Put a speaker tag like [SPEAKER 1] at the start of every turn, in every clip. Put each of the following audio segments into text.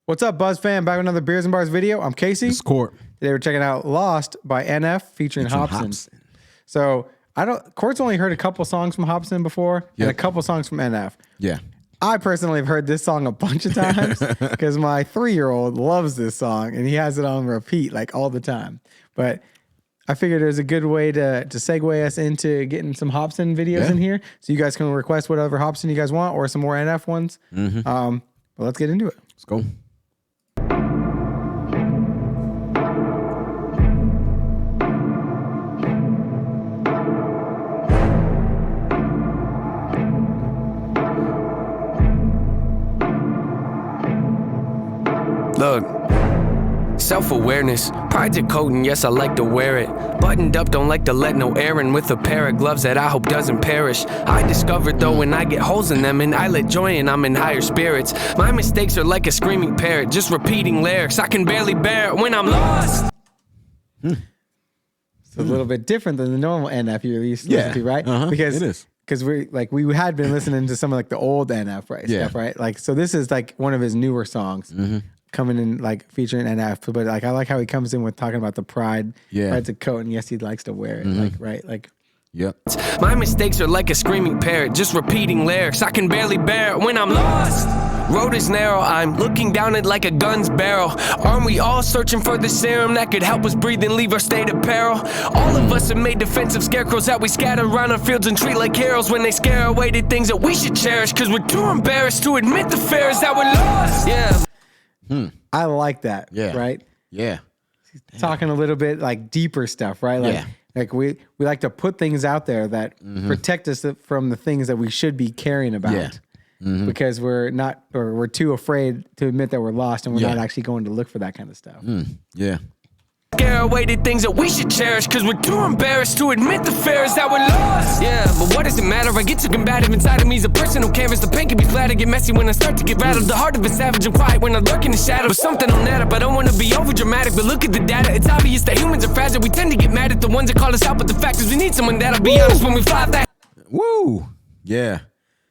[SPEAKER 1] What's up, Buzz fam? Back with another Beers and Bars video. I'm Casey.
[SPEAKER 2] It's Court.
[SPEAKER 1] Today we're checking out Lost by NF featuring Hopsin. So Court's only heard a couple songs from Hopsin before and a couple songs from NF.
[SPEAKER 2] Yeah.
[SPEAKER 1] I personally have heard this song a bunch of times because my 3-year-old loves this song and he has it on repeat like all the time. But I figured there's a good way to segue us into getting some Hopsin videos in here. So you guys can request whatever Hopsin you guys want or some more NF ones. But let's get into it.
[SPEAKER 2] Let's go.
[SPEAKER 3] Look, self-awareness, pride's a coat and yes I like to wear it. Buttoned up, don't like to let no air in with a pair of gloves that I hope doesn't perish. I discovered though when I get holes in them and I let joy in, I'm in higher spirits. My mistakes are like a screaming parrot, just repeating lyrics. I can barely bear it when I'm lost.
[SPEAKER 1] It's a little bit different than the normal NF you used to listen to, right?
[SPEAKER 2] Because it is.
[SPEAKER 1] Because we had been listening to some of like the old NF stuff, right? Like so this is like one of his newer songs. Coming in like featuring NF, but like I like how he comes in with talking about the pride. Pride's a coat, and yes, he likes to wear it.
[SPEAKER 3] My mistakes are like a screaming parrot, just repeating lyrics. I can barely bear it when I'm lost. Road is narrow, I'm looking down it like a gun's barrel. Aren't we all searching for the serum that could help us breathe and leave our state of peril? All of us have made defensive scarecrows that we scatter around our fields and treat like heroes when they scare away the things that we should cherish, cause we're too embarrassed to admit the fear is that we're lost.
[SPEAKER 1] I like that. Right?
[SPEAKER 2] Yeah.
[SPEAKER 1] Talking a little bit like deeper stuff, right? Like we like to put things out there that protect us from the things that we should be caring about. Because we're not, or we're too afraid to admit that we're lost and we're not actually going to look for that kind of stuff.
[SPEAKER 3] Scare away the things that we should cherish, cause we're too embarrassed to admit the fear is that we're lost. But what does it matter? I get too combative inside of me. Is a personal canvas. The pain can be flat. I get messy when I start to get rattled. The heart of a savage and quiet when I lurk in the shadow. But something on that up. I don't want to be over dramatic, but look at the data. It's obvious that humans are fragile. We tend to get mad at the ones that call us out, but the fact is we need someone that'll be honest when we fly that.
[SPEAKER 2] Woo! Yeah.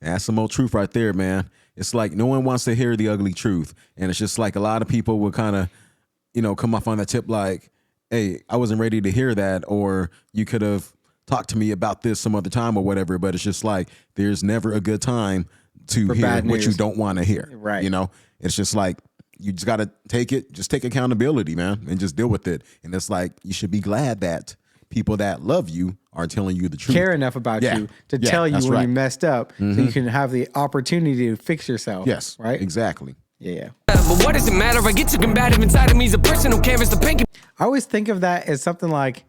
[SPEAKER 2] That's some old truth right there, man. It's like no one wants to hear the ugly truth. And it's just like a lot of people will kind of, come off on that tip like, hey, I wasn't ready to hear that, or you could have talked to me about this some other time or whatever. But it's just like there's never a good time to hear what you don't want to hear.
[SPEAKER 1] Right.
[SPEAKER 2] It's just like you just got to take accountability, man, and just deal with it. And it's like you should be glad that people that love you are telling you the truth.
[SPEAKER 1] Care enough about you to tell you when you messed up so you can have the opportunity to fix yourself.
[SPEAKER 2] Yes.
[SPEAKER 1] Right?
[SPEAKER 2] Exactly.
[SPEAKER 1] Yeah.
[SPEAKER 3] But what does it matter? I get too combative inside of me. Is a personal canvas. The pain.
[SPEAKER 1] I always think of that as something like,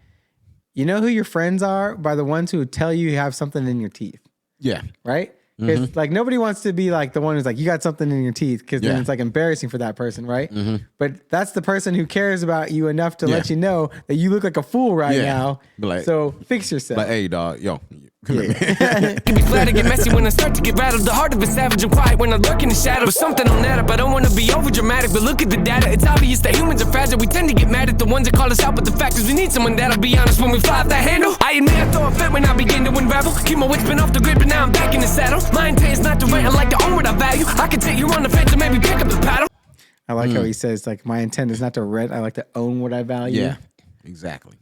[SPEAKER 1] you know who your friends are by the ones who tell you have something in your teeth.
[SPEAKER 2] Yeah.
[SPEAKER 1] Right? Because like nobody wants to be like the one who's like, you got something in your teeth, because then it's like embarrassing for that person, right? But that's the person who cares about you enough to let you know that you look like a fool right now.
[SPEAKER 2] Like,
[SPEAKER 1] so fix yourself.
[SPEAKER 2] Like, hey, dog, yo.
[SPEAKER 3] Can be flat to get messy when I start to get rattled. The heart of a savage and quiet when I lurk in the shadow. But something on that up. I don't want to be over dramatic, but look at the data. It's obvious that humans are fragile. We tend to get mad at the ones that call us out, but the fact is we need someone that'll be honest when we fly off that handle. I admit I throw a fit when I begin to unravel. Keep my wits been off the grid, but now I'm back in the saddle. My intent is not to rent, I like to own what I value. I can take you on the fence and maybe pick up the paddle.
[SPEAKER 1] I like how he says, like, my intent is not to rent, I like to own what I value.
[SPEAKER 2] Yeah, exactly.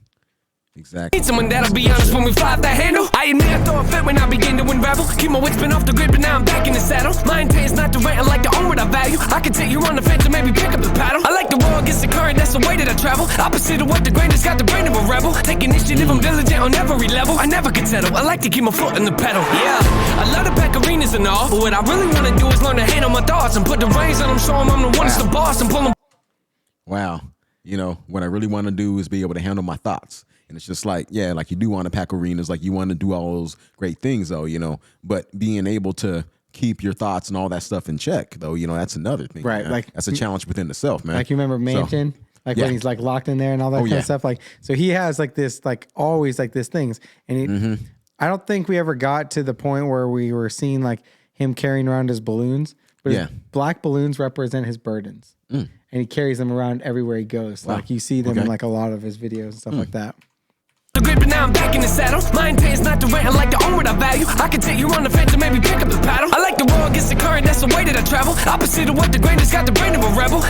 [SPEAKER 2] Exactly.
[SPEAKER 3] Need someone that'll be honest when we fly off that handle. I admit I throw a fit when I begin to unravel. Keep my wits been off the grid, but now I'm back in the saddle. My intent is not to rent, I like to own what I value. I can take you on the fence and maybe pick up the paddle. I like the roll against the current, that's the way that I travel. Opposite of what the grain has got the brain of a rebel. Take initiative, I'm diligent on every level. I never can settle, I like to keep my foot on the pedal. Yeah, I love to pack arenas and all, but what I really want to do is learn to handle my thoughts and put the reins on them, show them I'm the one that's the boss and pull them.
[SPEAKER 2] Wow. What I really want to do is be able to handle my thoughts. And it's just like, like you do want to pack arenas, like you want to do all those great things though, but being able to keep your thoughts and all that stuff in check though, that's another thing.
[SPEAKER 1] Right.
[SPEAKER 2] Man.
[SPEAKER 1] Like
[SPEAKER 2] that's a challenge within itself, man.
[SPEAKER 1] Like you remember Mansion? When he's like locked in there and all that kind of stuff. Like, so he has like this, like always like this things. And I don't think we ever got to the point where we were seeing like him carrying around his balloons, but his black balloons represent his burdens. And he carries them around everywhere he goes. Wow. Like you see them in like a lot of his videos and stuff like that.
[SPEAKER 3] The grip, but now I'm back in the saddle. My intent is not to rent, I like to own what I value. I can take you on the fence and maybe pick up the paddle. I like the roll against the current, that's the way that I travel. Opposite of what the grain has got the brain of a rebel.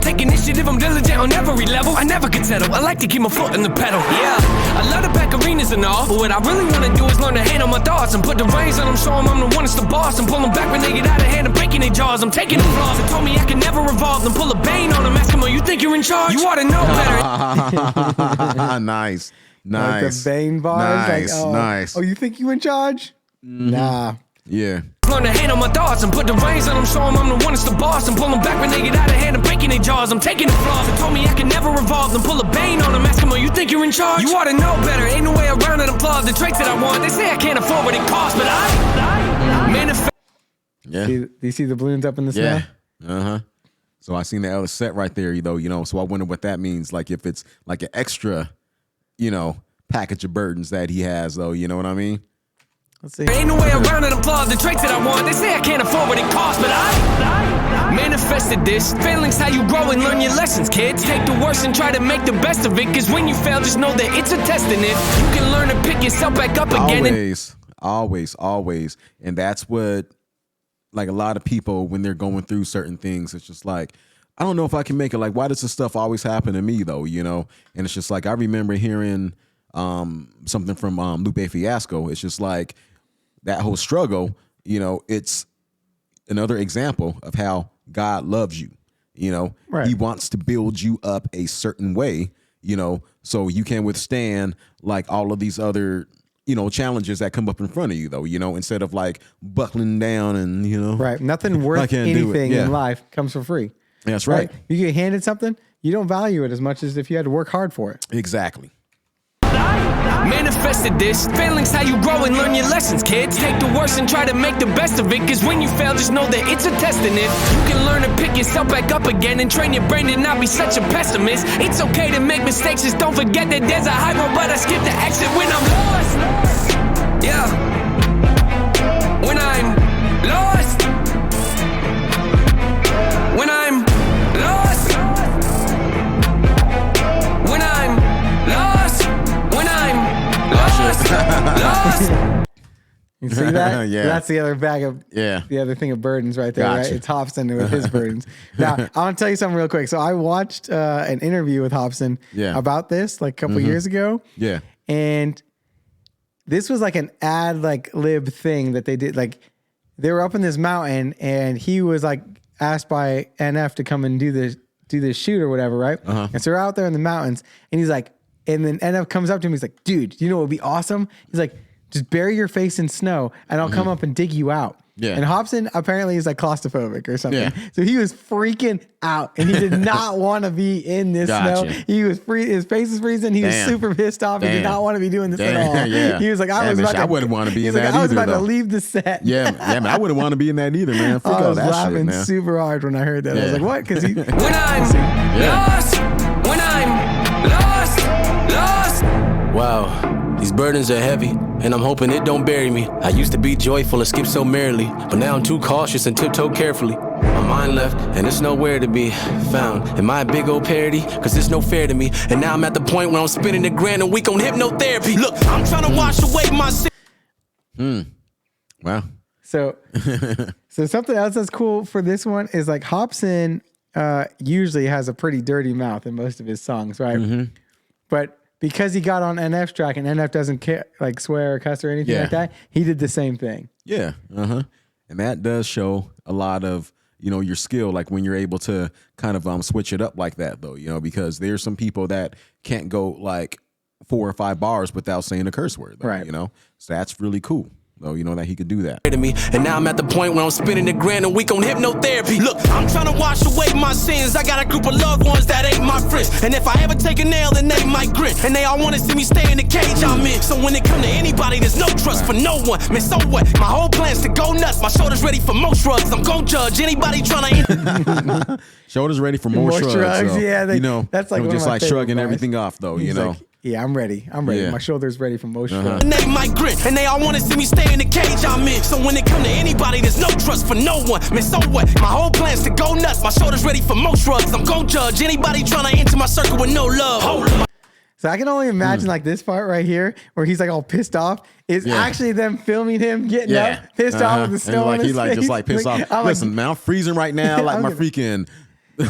[SPEAKER 3] if I'm diligent on every level, I never could settle. I like to keep my foot in the pedal. Yeah, I love the back arenas and all, but what I really wanna do is learn to handle my thoughts and put the reins on them, show them I'm the one that's the boss, and pull them back when they get out of hand and breaking their jaws. I'm taking the flaws. They told me I can never revolve, then pull a bane on them. Ask them, oh, you think you're in charge? You ought to know better.
[SPEAKER 2] Nice.
[SPEAKER 1] Like the Bane bars.
[SPEAKER 2] Nice,
[SPEAKER 1] like, oh,
[SPEAKER 2] nice.
[SPEAKER 1] Oh, you think you in charge? Nah.
[SPEAKER 2] Yeah.
[SPEAKER 3] Learn to handle my thoughts and put the reins on them, show them I'm the one that's the boss, and pull them back when they get out of hand and breaking their jaws. I'm taking the flaws. They told me I can never revolve, then pull a bane on them. Ask them, oh, you think you're in charge? You ought to know better. Ain't no way around it. I'm flawed. The traits that I want, they say I can't afford what it costs, but I manifest.
[SPEAKER 2] Yeah.
[SPEAKER 1] Do you see the balloons up in the snow?
[SPEAKER 2] Yeah. Uh-huh. So I seen the other set right there, though, so I wonder what that means. Like if it's like an extra, package of burdens that he has, though, you know what I mean?
[SPEAKER 1] Let's see.
[SPEAKER 3] Ain't no way around it. I'm flawed. The traits that I want, they say I can't afford what it costs, but I manifested this. Failing's how you grow and learn your lessons, kids. Take the worst and try to make the best of it, cause when you fail, just know that it's a test, and if you can learn to pick yourself back up again.
[SPEAKER 2] Always. And that's what, like, a lot of people, when they're going through certain things, it's just like, I don't know if I can make it. Like, why does this stuff always happen to me, though, And it's just like, I remember hearing something from Lupe Fiasco. It's just like that whole struggle, it's another example of how God loves you.
[SPEAKER 1] Right.
[SPEAKER 2] He wants to build you up a certain way, so you can withstand like all of these other challenges that come up in front of you, though, instead of like buckling down and
[SPEAKER 1] right. Nothing worth anything in life comes for free.
[SPEAKER 2] That's right.
[SPEAKER 1] You get handed something, you don't value it as much as if you had to work hard for it.
[SPEAKER 2] Exactly.
[SPEAKER 3] Manifested this. Failing's how you grow and learn your lessons, kids. Take the worst and try to make the best of it, cause when you fail, just know that it's a test, and if you can learn to pick yourself back up again and train your brain to not be such a pessimist. It's okay to make mistakes, just don't forget that there's a high road, but I skip the exit when I'm lost. Yeah. When I'm lost. When I'm lost. When I'm lost. When I'm lost.
[SPEAKER 1] You see that?
[SPEAKER 2] Yeah.
[SPEAKER 1] That's the other bag of the other thing of burdens right there,
[SPEAKER 2] Gotcha.
[SPEAKER 1] right? It's Hopsin with his burdens. Now, I want to tell you something real quick. So I watched an interview with Hopsin about this like a couple years ago.
[SPEAKER 2] Yeah.
[SPEAKER 1] And this was like an ad like lib thing that they did. Like they were up in this mountain and he was like asked by NF to come and do this shoot or whatever, right? And so they're out there in the mountains and he's like, and then NF comes up to him. He's like, dude, you know what would be awesome? He's like, just bury your face in snow and I'll come up and dig you out.
[SPEAKER 2] Yeah.
[SPEAKER 1] And Hopsin apparently is like claustrophobic or something.
[SPEAKER 2] Yeah.
[SPEAKER 1] So he was freaking out and he did not want to be in this snow. He was his face is freezing. He was super pissed off. He did not want to be doing this at all.
[SPEAKER 2] Yeah.
[SPEAKER 1] He was like, I
[SPEAKER 2] wouldn't want to be in that either.
[SPEAKER 1] I was about to
[SPEAKER 2] though.
[SPEAKER 1] leave the set.
[SPEAKER 2] Yeah, man, I wouldn't want to be in that either, man. Forget
[SPEAKER 1] I was
[SPEAKER 2] all that
[SPEAKER 1] laughing
[SPEAKER 2] shit, man.
[SPEAKER 1] super hard when I heard that. I was like, what? Because he
[SPEAKER 3] When I'm lost. When I'm lost.
[SPEAKER 4] Wow, these burdens are heavy, and I'm hoping it don't bury me. I used to be joyful and skip so merrily, but now I'm too cautious and tiptoe carefully. My mind left, and it's nowhere to be found. Am I a big old parody? Cause it's no fair to me. And now I'm at the point where I'm spending $1,000 a week on hypnotherapy. Look, I'm trying to wash away my sin.
[SPEAKER 2] Wow.
[SPEAKER 1] So something else that's cool for this one is like Hopsin usually has a pretty dirty mouth in most of his songs, right? But because he got on NF's track and NF doesn't care, like swear or cuss or anything like that, he did the same thing.
[SPEAKER 2] Yeah. And that does show a lot of, your skill, like when you're able to kind of switch it up like that, though, because there's some people that can't go like 4 or 5 bars without saying a curse word, though,
[SPEAKER 1] right?
[SPEAKER 2] So that's really cool. Though, that he could do that.
[SPEAKER 4] To me, and now I'm at the point where I'm spending $1,000 a week on hypnotherapy. Look, I'm trying to wash away my sins. I got a group of loved ones that ain't my friends. And if I ever take a nail, then they might grin. And they all want to see me stay in the cage I'm in. So when it come to anybody, there's no trust for no one. Man, so what? My whole plan's to go nuts. My shoulders ready for more shrugs. I'm gon' judge anybody trying to...
[SPEAKER 2] Shoulders ready for more shrugs. So,
[SPEAKER 1] yeah,
[SPEAKER 2] that's like just like shrugging everything off, though.
[SPEAKER 1] He's like, yeah, I'm ready. Yeah. My shoulder's ready for motion.
[SPEAKER 4] And they might grin, and they all want to see me stay in the cage I'm in. So when it come to anybody, there's no trust for no one. Man, so what? My whole plan's to go nuts. My shoulder's ready for more shrugs. I'm gon' judge anybody trying to enter my circle with no love.
[SPEAKER 1] So I can only imagine like this part right here where he's like all pissed off is actually them filming him getting up, pissed off with the snow on his face.
[SPEAKER 2] Just like pissed off. Listen, man, I'm freezing right now. Like my freaking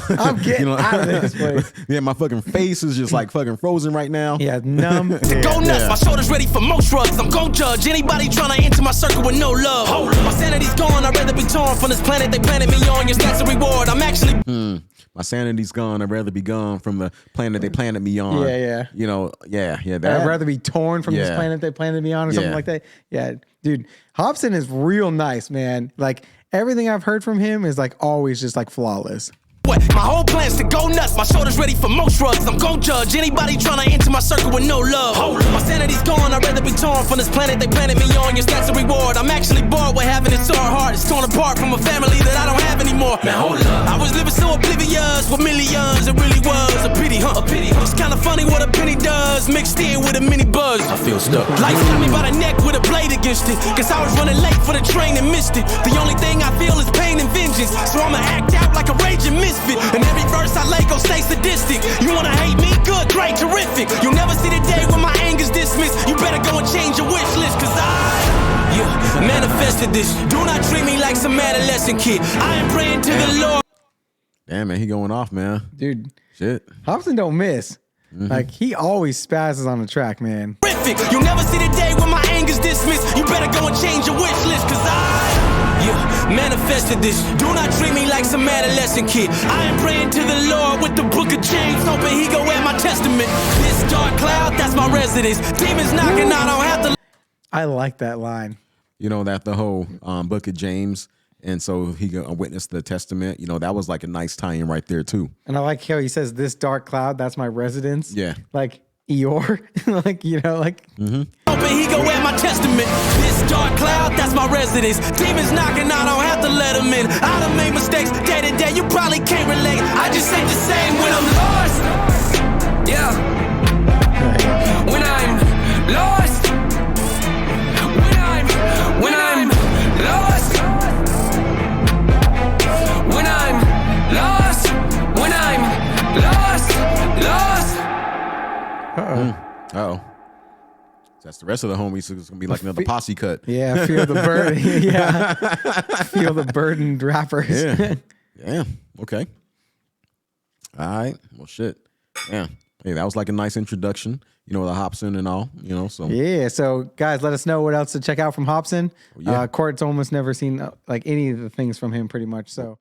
[SPEAKER 1] I'm getting out of this place.
[SPEAKER 2] Yeah, my fucking face is just like fucking frozen right now.
[SPEAKER 1] Yeah, numb.
[SPEAKER 4] To go nuts, my shoulders ready for most drugs. I'm gon' judge anybody trying to enter my circle with no love. My sanity's gone, I'd rather be torn from this planet they planted me on. Yes, that's a reward. I'm actually.
[SPEAKER 2] My sanity's gone. I'd rather be gone from the planet they planted me on.
[SPEAKER 1] Yeah.
[SPEAKER 2] You know, yeah. That.
[SPEAKER 1] I'd rather be torn from this planet they planted me on or something like that. Yeah, dude. Hopsin is real nice, man. Like, everything I've heard from him is like always just like flawless.
[SPEAKER 4] My whole plan's to go nuts. My shoulders ready for most drugs. I'm gon' judge anybody trying to enter my circle with no love. My sanity's gone. I'd rather be torn from this planet they planted me on. Yes, that's a reward. I'm actually bored with having it so hard. It's torn apart from a family that I don't have anymore. Man, hold up. I was living so oblivious with millions. It really was a pity, huh? A pity. It's kind of funny what a penny does, mixed in with a mini buzz. I feel stuck. Life got me by the neck with a blade against it. Guess I was running late for the train and missed it. The only thing I feel is pain and vengeance. So I'ma act out like a raging misfit. And every verse I lay gon' stay sadistic. You wanna hate me? Good, great, terrific. You'll never see the day when my anger's dismissed. You better go and change your wish list, cause I manifested this. Do not treat me like some adolescent kid. I am praying to the Lord.
[SPEAKER 2] Damn, man, he going off, man.
[SPEAKER 1] Dude.
[SPEAKER 2] Shit.
[SPEAKER 1] Hopsin don't miss. Like, he always spazzes on the track, man.
[SPEAKER 4] Terrific. You'll never see the day when my anger's dismissed. You better go and change your wish list, cause I manifested this. Do not treat me like some adolescent kid. I am praying to the Lord with the book of James, hoping he go at my testament. This dark cloud, that's my residence. Demons knocking, I don't have to.
[SPEAKER 1] I like that line.
[SPEAKER 2] You know, that the whole book of James, and so he witnessed the testament. You know, that was like a nice tie-in right there too.
[SPEAKER 1] And I like how he says, this dark cloud, that's my residence.
[SPEAKER 2] Yeah.
[SPEAKER 1] Like, Eeyore. Like, you know, like.
[SPEAKER 4] Hoping he go at my testament. This dark cloud, that's my residence. Demons knocking, I don't have to let them in. I done made mistakes day to day, you probably can't relate. I just ain't the same when I'm lost.
[SPEAKER 3] Yeah. When I'm lost. When I'm lost. When I'm lost. When I'm lost.
[SPEAKER 2] Uh-oh. That's the rest of the homies. So it's gonna be like another posse cut.
[SPEAKER 1] Yeah, feel the burden. Yeah. Feel the burdened rappers.
[SPEAKER 2] Yeah. Okay. All right. Well, shit. Yeah. Hey, that was like a nice introduction, you know, the Hopsin and all, you know, so.
[SPEAKER 1] Yeah. So, guys, let us know what else to check out from Hopsin.
[SPEAKER 2] Yeah.
[SPEAKER 1] Court's almost never seen like any of the things from him pretty much. So.